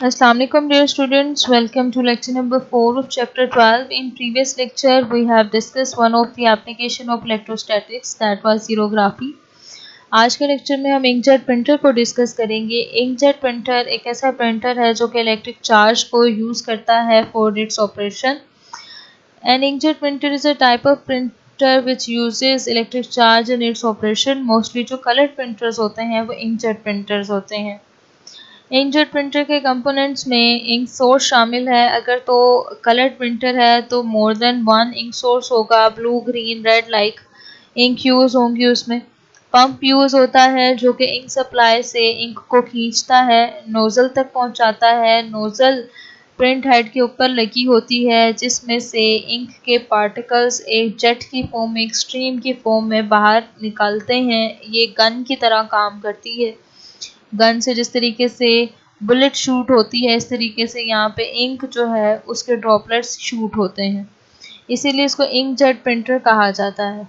Assalamualaikum dear students, welcome to lecture number 4 of chapter 12. In previous lecture we have discussed one of the application of electrostatics, that was xerography. आज के lecture में हम inkjet printer को discuss करेंगे। Inkjet printer एक ऐसा printer है जो कि इलेक्ट्रिक चार्ज को यूज़ करता है for its operation. An inkjet printer is a type of printer which uses electric charge in its operation. Mostly जो कलर प्रिंटर्स होते हैं वो इंकजेट प्रिंटर्स होते हैं। इंकजेट प्रिंटर के कंपोनेंट्स में इंक सोर्स शामिल है। अगर तो कलर प्रिंटर है तो more than one ink source होगा, blue, green, red like ink use होंगी उसमें। पंप यूज़ होता है जो कि इंक सप्लाई से इंक को खींचता है, नोज़ल तक पहुंचाता है। नोज़ल प्रिंट हेड के ऊपर लगी होती है जिसमें से इंक के पार्टिकल्स एक जेट की फॉर्म में, एक स्ट्रीम की फॉर्म में बाहर निकलते हैं। ये गन की तरह काम करती है। गन से जिस तरीके से बुलेट शूट होती है, इस तरीके से यहाँ पे इंक जो है उसके ड्रॉपलेट्स शूट होते हैं, इसीलिए इसको इंकजेट प्रिंटर कहा जाता है।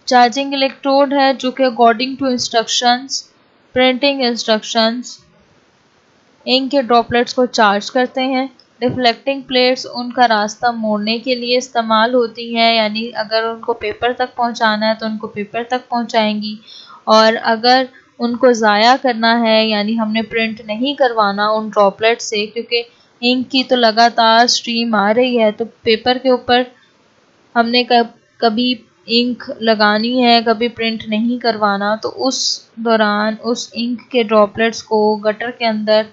चार्जिंग इलेक्ट्रोड है जो कि according to instructions, printing instructions ink के ड्रॉपलेट्स को चार्ज करते हैं। रिफ्लेक्टिंग प्लेट्स उनका रास्ता मोड़ने के लिए इस्तेमाल होती हैं, यानी अगर उनको पेपर तक पहुंचाना है तो उनको पेपर तक पहुंचाएंगी, और अगर उनको ज़ाया करना है यानी हमने प्रिंट नहीं करवाना उन ड्रॉपलेट से, क्योंकि इंक की तो लगातार स्ट्रीम आ रही है, तो पेपर के ऊपर हमने कभी इंक लगानी है, कभी प्रिंट नहीं करवाना, तो उस दौरान उस इंक के ड्रॉपलेट्स को गटर के अंदर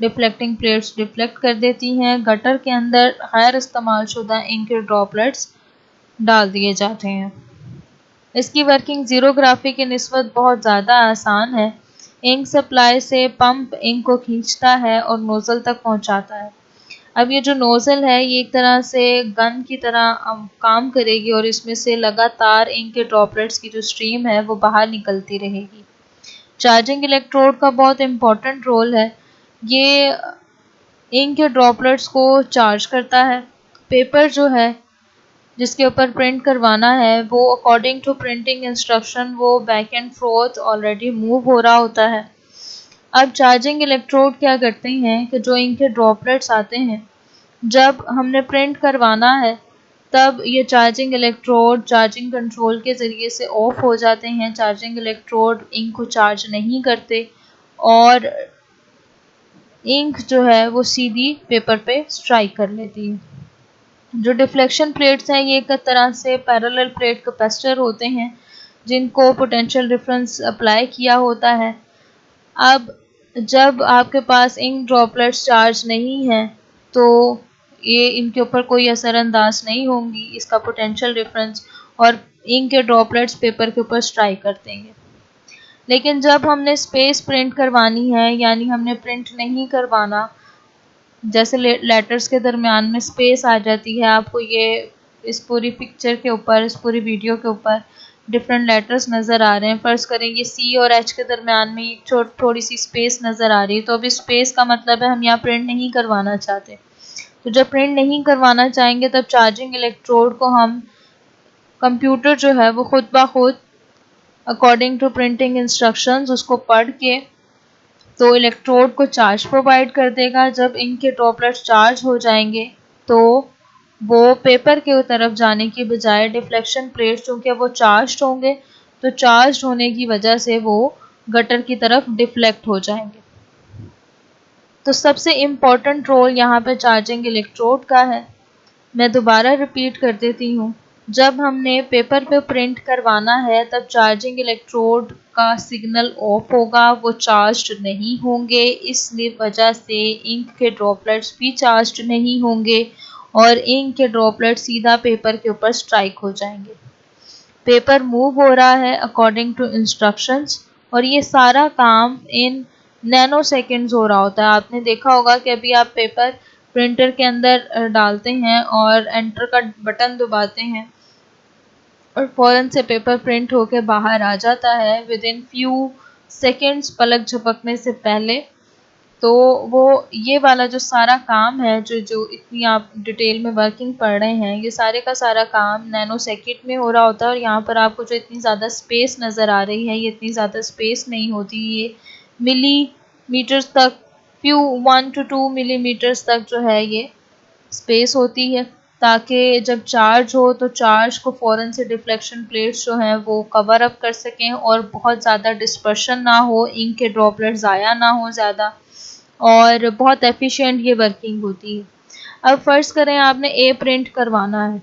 रिफ्लेक्टिंग प्लेट्स रिफ्लेक्ट कर देती हैं। गटर के अंदर गैर इस्तेमाल शुदा इंक के ड्रॉपलेट्स डाल दिए जाते हैं। इसकी वर्किंग ज़ीरोग्राफी की निस्बत बहुत ज़्यादा आसान है। इंक सप्लाई से पंप इंक को खींचता है और नोज़ल तक पहुंचाता है। अब ये जो नोज़ल है ये एक तरह से गन की तरह काम करेगी और इसमें से लगातार इंक के ड्रॉपलेट्स की जो स्ट्रीम है वो बाहर निकलती रहेगी। चार्जिंग इलेक्ट्रोड का बहुत इम्पोर्टेंट रोल है। ये इंक के ड्रॉपलेट्स को चार्ज करता है। पेपर जो है जिसके ऊपर प्रिंट करवाना है वो अकॉर्डिंग टू प्रिंटिंग इंस्ट्रक्शन वो back and fourth already move हो रहा होता है। अब चार्जिंग इलेक्ट्रोड क्या करते हैं कि जो इनके ड्रॉपलेट्स आते हैं, जब हमने प्रिंट करवाना है तब ये चार्जिंग इलेक्ट्रोड चार्जिंग कंट्रोल के ज़रिए से ऑफ हो जाते हैं। चार्जिंग इलेक्ट्रोड इंक को चार्ज नहीं करते और इंक जो है वो सीधी पेपर पे स्ट्राइक कर लेती है। जो डिफ्लेक्शन प्लेट्स हैं ये एक तरह से पैरेलल प्लेट कैपेसिटर होते हैं जिनको पोटेंशियल डिफरेंस अप्लाई किया होता है। अब जब आपके पास इंक ड्रॉपलेट्स चार्ज नहीं हैं तो ये इनके ऊपर कोई असरअंदाज नहीं होंगी इसका पोटेंशियल डिफरेंस, और इंक के ड्रॉपलेट्स पेपर के ऊपर स्ट्राइक कर देंगे। लेकिन जब हमने स्पेस प्रिंट करवानी है यानी हमने प्रिंट नहीं करवाना, जैसे लेटर्स के दरमियान में स्पेस आ जाती है, आपको ये इस पूरी पिक्चर के ऊपर, इस पूरी वीडियो के ऊपर डिफरेंट लेटर्स नज़र आ रहे हैं। फ़र्ज़ करें ये सी और एच के दरमियान में थोड़ी सी स्पेस नज़र आ रही है, तो अब इस स्पेस का मतलब है हम यहाँ प्रिंट नहीं करवाना चाहते। तो जब प्रिंट नहीं करवाना चाहेंगे तब चार्जिंग इलेक्ट्रोड को हम, कंप्यूटर जो है वो खुद ब खुद अकॉर्डिंग टू प्रिंटिंग इंस्ट्रक्शंस उसको पढ़ के तो इलेक्ट्रोड को चार्ज प्रोवाइड कर देगा। जब इनके ड्रॉपलेट्स चार्ज हो जाएंगे तो वो पेपर के तरफ जाने की बजाय डिफ्लेक्शन प्लेट्स, चूँकि वो चार्ज होंगे तो चार्ज होने की वजह से वो गटर की तरफ डिफ्लेक्ट हो जाएंगे। तो सबसे इम्पॉर्टेंट रोल यहाँ पे चार्जिंग इलेक्ट्रोड का है। मैं दोबारा रिपीट कर देती हूँ, जब हमने पेपर पे प्रिंट करवाना है तब चार्जिंग इलेक्ट्रोड का सिग्नल ऑफ होगा, वो चार्ज्ड नहीं होंगे, इस वजह से इंक के ड्रॉपलेट्स भी चार्ज्ड नहीं होंगे और इंक के ड्रॉपलेट्स सीधा पेपर के ऊपर स्ट्राइक हो जाएंगे। पेपर मूव हो रहा है अकॉर्डिंग टू इंस्ट्रक्शंस और ये सारा काम इन नैनो सेकेंड्स हो रहा होता है। आपने देखा होगा कि अभी आप पेपर प्रिंटर के अंदर डालते हैं और एंटर का बटन दबाते हैं और फ़ौरन से पेपर प्रिंट होके बाहर आ जाता है विद इन फ्यू सेकेंड्स, पलक झपकने से पहले। तो वो ये वाला जो सारा काम है, जो इतनी आप डिटेल में वर्किंग पढ़ रहे हैं, ये सारे का सारा काम नैनो सेकेंड में हो रहा होता है। और यहाँ पर आपको जो इतनी ज़्यादा स्पेस नज़र आ रही है ये इतनी ज़्यादा स्पेस नहीं होती, ये मिलीमीटर्स तक फ्यू 1 to 2 मिलीमीटर्स तक जो है ये स्पेस होती है, ताकि जब चार्ज हो तो चार्ज को फ़ौरन से डिफ्लेक्शन प्लेट्स जो हैं वो कवर अप कर सकें और बहुत ज़्यादा डिस्पर्शन ना हो, इंक के ड्रॉपलेट ज़ाया ना हो ज़्यादा, और बहुत एफिशिएंट ये वर्किंग होती है। अब फ़र्ज़ करें आपने ए प्रिंट करवाना है,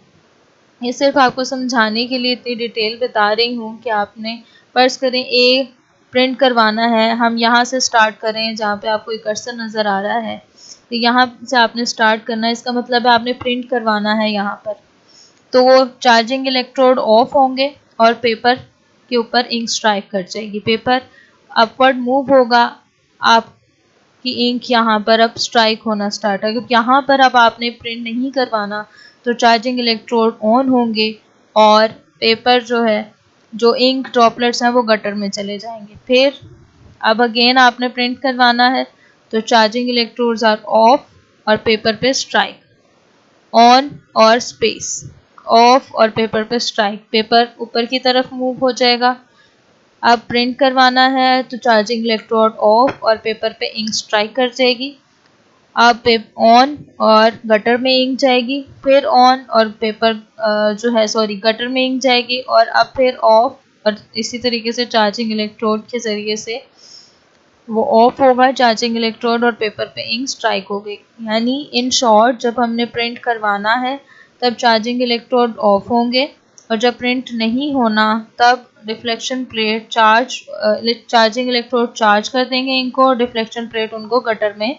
ये सिर्फ आपको समझाने के लिए इतनी डिटेल बता रही हूँ कि आपने फ़र्ज़ करें ए प्रिंट करवाना है। हम यहाँ से स्टार्ट करें जहाँ पे आपको एक कर्सर नज़र आ रहा है, तो यहाँ से आपने स्टार्ट करना है, इसका मतलब है आपने प्रिंट करवाना है यहाँ पर। तो वो चार्जिंग इलेक्ट्रोड ऑफ होंगे और पेपर के ऊपर इंक स्ट्राइक कर जाएगी, पेपर अपवर्ड मूव होगा, आपकी इंक यहाँ पर अब स्ट्राइक होना स्टार्ट है। क्योंकि यहाँ पर अब आपने प्रिंट नहीं करवाना तो चार्जिंग इलेक्ट्रोड ऑन होंगे और पेपर जो है, जो इंक ड्रॉपलेट्स हैं वो गटर में चले जाएंगे। फिर अब अगेन आपने प्रिंट करवाना है तो चार्जिंग इलेक्ट्रोड्स आर ऑफ और पेपर पे स्ट्राइक, ऑन और स्पेस, ऑफ और पेपर पे स्ट्राइक, पेपर ऊपर की तरफ मूव हो जाएगा। अब प्रिंट करवाना है तो चार्जिंग इलेक्ट्रोड ऑफ और पेपर पे इंक स्ट्राइक कर जाएगी। अब ऑन और गटर में इंक जाएगी, फिर ऑन और पेपर गटर में इंक जाएगी, और अब फिर ऑफ, और इसी तरीके से चार्जिंग इलेक्ट्रोड के ज़रिए से वो ऑफ होगा, चार्जिंग इलेक्ट्रोड और पेपर पे इंक स्ट्राइक हो गई। यानी इन शॉर्ट जब हमने प्रिंट करवाना है तब चार्जिंग इलेक्ट्रोड ऑफ होंगे, और जब प्रिंट नहीं होना तब deflection plate charging electrode charge कर देंगे इनको, और डिफ्लेक्शन प्लेट उनको गटर में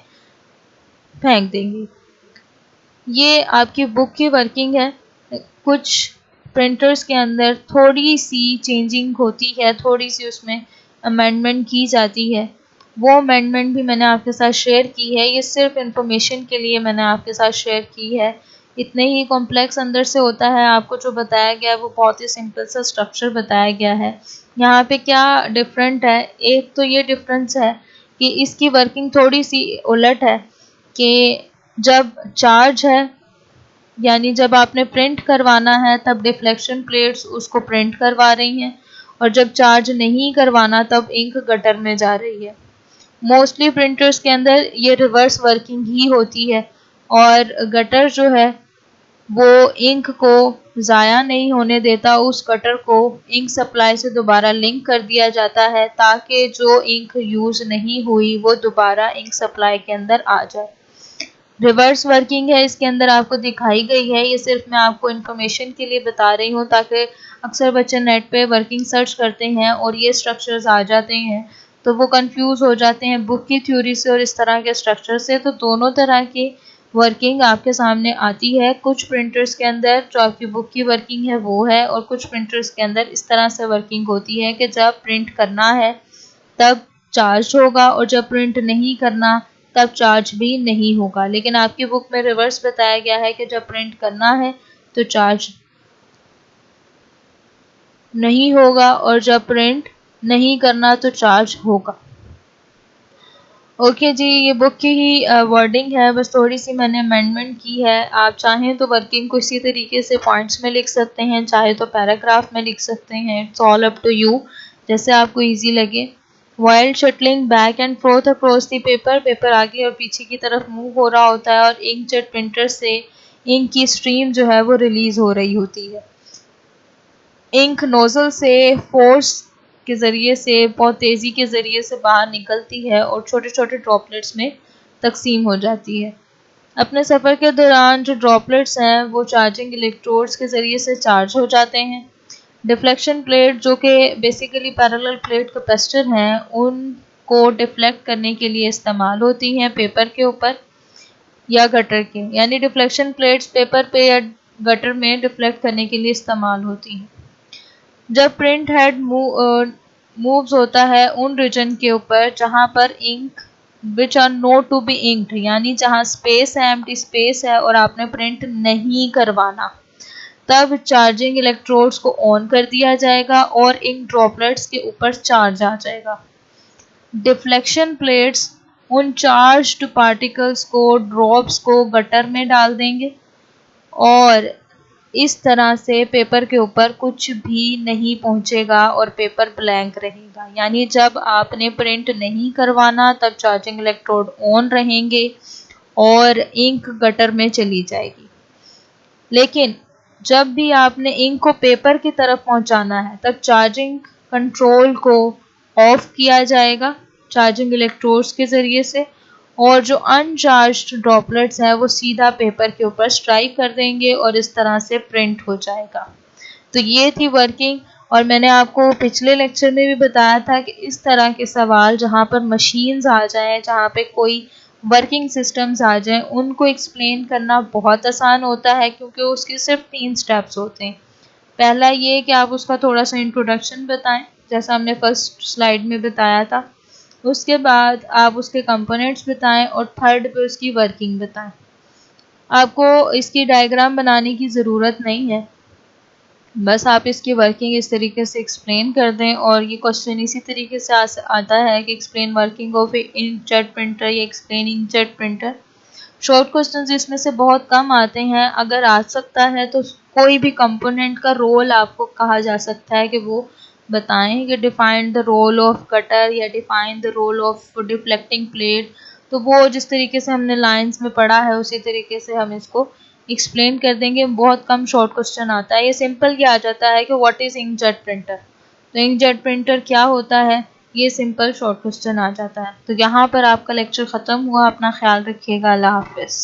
फेंक देंगी। ये आपकी बुक की वर्किंग है। कुछ प्रिंटर्स के अंदर थोड़ी सी चेंजिंग होती है, थोड़ी सी उसमें अमेंडमेंट की जाती है, वो अमेंडमेंट भी मैंने आपके साथ शेयर की है। ये सिर्फ इंफॉर्मेशन के लिए मैंने आपके साथ शेयर की है। इतने ही कॉम्प्लेक्स अंदर से होता है, आपको जो बताया गया है वो बहुत ही सिंपल सा स्ट्रक्चर बताया गया है। यहाँ पे क्या डिफरेंट है, एक तो ये डिफरेंस है कि इसकी वर्किंग थोड़ी सी उलट है कि जब चार्ज है, यानी जब आपने प्रिंट करवाना है तब डिफ्लेक्शन प्लेट्स उसको प्रिंट करवा रही हैं, और जब चार्ज नहीं करवाना तब इंक गटर में जा रही है। मोस्टली प्रिंटर्स के अंदर ये रिवर्स वर्किंग ही होती है, और गटर जो है वो इंक को ज़ाया नहीं होने देता, उस गटर को इंक सप्लाई से दोबारा लिंक कर दिया जाता है ताकि जो इंक यूज़ नहीं हुई वो दोबारा इंक सप्लाई के अंदर आ जाए। रिवर्स वर्किंग है इसके अंदर आपको दिखाई गई है, ये सिर्फ मैं आपको इन्फॉर्मेशन के लिए बता रही हूँ, ताकि अक्सर बच्चे नेट पे वर्किंग सर्च करते हैं और ये स्ट्रक्चर्स आ जाते हैं तो वो कंफ्यूज हो जाते हैं बुक की थ्योरी से और इस तरह के स्ट्रक्चर से। तो दोनों तरह की वर्किंग आपके सामने आती है। कुछ प्रिंटर्स के अंदर जो आपकी बुक की वर्किंग है वो है, और कुछ प्रिंटर्स के अंदर इस तरह से वर्किंग होती है कि जब प्रिंट करना है तब चार्ज होगा, और जब प्रिंट नहीं करना तब चार्ज भी नहीं होगा। लेकिन आपकी बुक में रिवर्स बताया गया है कि जब प्रिंट करना है तो चार्ज नहीं होगा, और जब प्रिंट नहीं करना तो चार्ज होगा। ओके जी, ये बुक की ही वर्डिंग है, बस थोड़ी सी मैंने अमेंडमेंट की है। आप चाहें तो वर्किंग को इसी तरीके से पॉइंट्स में लिख सकते हैं, चाहे तो पैराग्राफ में लिख सकते हैं, it's all up to you, जैसे आपको इजी लगे। While shuttling back and forth across the paper, paper आगे और पीछे की तरफ मूव हो रहा होता है, और इंकजेट प्रिंटर से इंक की स्ट्रीम जो है वो रिलीज हो रही होती है। इंक नोजल से फोर्स के ज़रिए से बहुत तेज़ी के ज़रिए से बाहर निकलती है और छोटे छोटे ड्रॉपलेट्स में तकसीम हो जाती है। अपने सफ़र के दौरान जो ड्रॉपलेट्स हैं वो चार्जिंग इलेक्ट्रोड्स के ज़रिए से चार्ज हो जाते हैं। डिफ्लेक्शन प्लेट जो कि बेसिकली पैरेलल प्लेट कैपेसिटर हैं, उनको डिफ्लेक्ट करने के लिए इस्तेमाल होती हैं पेपर के ऊपर या गटर के, यानी डिफ्लेक्शन प्लेट्स पेपर पे या गटर में डिफ्लेक्ट करने के लिए इस्तेमाल होती हैं। जब प्रिंट हेड मूव्स होता है उन रीजन के ऊपर जहाँ पर ink which are not to be inked, यानी जहाँ स्पेस है, एम्प्टी स्पेस है और आपने प्रिंट नहीं करवाना, तब चार्जिंग इलेक्ट्रोड्स को ऑन कर दिया जाएगा और इंक ड्रॉपलेट्स के ऊपर चार्ज आ जाएगा। डिफ्लेक्शन प्लेट्स उन चार्ज्ड पार्टिकल्स को, ड्रॉप्स को गटर में डाल देंगे, और इस तरह से पेपर के ऊपर कुछ भी नहीं पहुंचेगा और पेपर ब्लैंक रहेगा। यानी जब आपने प्रिंट नहीं करवाना तब चार्जिंग इलेक्ट्रोड ऑन रहेंगे और इंक गटर में चली जाएगी। लेकिन जब भी आपने इंक को पेपर की तरफ पहुंचाना है तब चार्जिंग कंट्रोल को ऑफ किया जाएगा चार्जिंग इलेक्ट्रोड्स के ज़रिए से, और जो अनचार्ज्ड ड्रॉपलेट्स हैं वो सीधा पेपर के ऊपर स्ट्राइक कर देंगे और इस तरह से प्रिंट हो जाएगा। तो ये थी वर्किंग। और मैंने आपको पिछले लेक्चर में भी बताया था कि इस तरह के सवाल जहाँ पर मशीन्स आ जाएं, जहाँ पे कोई वर्किंग सिस्टम्स आ जाएं, उनको एक्सप्लेन करना बहुत आसान होता है क्योंकि उसके सिर्फ 3 स्टेप्स होते हैं। पहला ये कि आप उसका थोड़ा सा इंट्रोडक्शन बताएं, जैसा हमने फर्स्ट स्लाइड में बताया था। उसके बाद आप उसके कंपोनेंट्स बताएं और थर्ड पे उसकी वर्किंग बताएं। आपको इसकी डायग्राम बनाने की ज़रूरत नहीं है, बस आप इसकी वर्किंग इस तरीके से एक्सप्लेन कर दें। और ये क्वेश्चन इसी तरीके से आता है कि explain working of inkjet printer या explain inkjet printer. Short questions इसमें से बहुत कम आते हैं, अगर आ सकता है तो कोई भी कंपोनेंट का रोल आपको कहा जा सकता है कि वो बताएं कि define the role of cutter या define the role of deflecting plate. तो वो जिस तरीके से हमने लाइंस में पढ़ा है उसी तरीके से हम इसको एक्सप्लेन कर देंगे। बहुत कम शॉर्ट क्वेश्चन आता है। ये सिंपल क्या आ जाता है कि व्हाट इज इंकजेट प्रिंटर, तो इंकजेट प्रिंटर क्या होता है, ये सिंपल शॉर्ट क्वेश्चन आ जाता है। तो यहाँ पर आपका लेक्चर ख़त्म हुआ। अपना ख्याल रखिएगा। अल्लाह हाफिज़।